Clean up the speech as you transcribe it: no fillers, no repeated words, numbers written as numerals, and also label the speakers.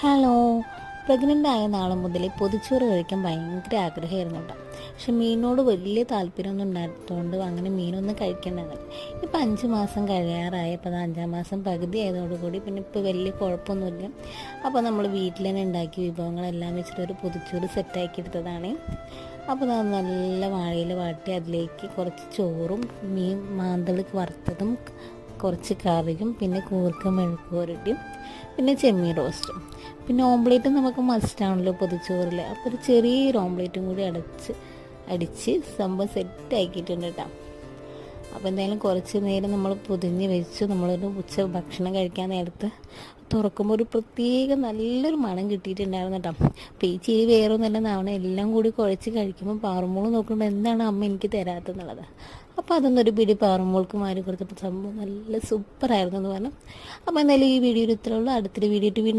Speaker 1: Hello. Pregnant ആയ നാൾ മുതൽ പൊതിച്ചോറ് കഴിക്കാൻ ഭയങ്കര ആഗ്രഹമായിരുന്നു കേട്ടോ. പക്ഷെ മീനോട് വലിയ താല്പര്യമൊന്നും ഉണ്ടായിരുന്നതുകൊണ്ട് അങ്ങനെ മീനൊന്നും കഴിക്കേണ്ടതാണ്. ഇപ്പം 5 മാസം കഴിയാറായി. അപ്പോൾ അത് 5-ാം മാസം പകുതി ആയതോടുകൂടി പിന്നെ ഇപ്പോൾ വലിയ കുഴപ്പമൊന്നുമില്ല. അപ്പോൾ നമ്മൾ വീട്ടിൽ തന്നെ ഉണ്ടാക്കിയ വിഭവങ്ങളെല്ലാം വെച്ചിട്ട് ഒരു പൊതിച്ചോറ് സെറ്റാക്കി എടുത്തതാണ്. അപ്പോൾ അത് നല്ല വാഴയിൽ വാട്ടി അതിലേക്ക് കുറച്ച് ചോറും മാന്തൾ വറുത്തതും കുറച്ച് കറിയും പിന്നെ കൂർക്ക മെഴുക്ക് പുരട്ടിയും പിന്നെ ചെമ്മീൻ റോസ്റ്റും പിന്നെ ഓംപ്ലേറ്റ് നമുക്ക് മസ്റ്റാണല്ലോ പൊതിച്ചോറിൽ. അപ്പോൾ ഒരു ചെറിയൊരു ഓംപ്ലേറ്റും കൂടി അടിച്ച് സംഭവം സെറ്റ് ആക്കിയിട്ടുണ്ട് കേട്ടോ. അപ്പോൾ എന്തായാലും കുറച്ച് നേരം നമ്മൾ പൊതിഞ്ഞ് വെച്ചു. നമ്മളൊരു ഉച്ച ഭക്ഷണം കഴിക്കാൻ നേരത്ത് തുറക്കുമ്പോൾ ഒരു പ്രത്യേക നല്ലൊരു മണം കിട്ടിയിട്ടുണ്ടായിരുന്നു കേട്ടോ. അപ്പോൾ ഈ ചിരി വേറൊന്നുമല്ല, നാവണ എല്ലാം കൂടി കുഴച്ച് കഴിക്കുമ്പോൾ പാറുമോൾ നോക്കുമ്പോൾ എന്താണ് അമ്മ എനിക്ക് തരാത്തെന്നുള്ളത്. അപ്പോൾ അതൊന്നൊരു പിടി പാറുമോൾക്ക് മാറി കൊടുത്തപ്പോൾ സംഭവം നല്ല സൂപ്പറായിരുന്നു എന്ന് പറഞ്ഞു. അപ്പോൾ എന്തായാലും ഈ വീഡിയോ ഇത്രയുള്ളൂ. അടുത്തൊരു വീഡിയോ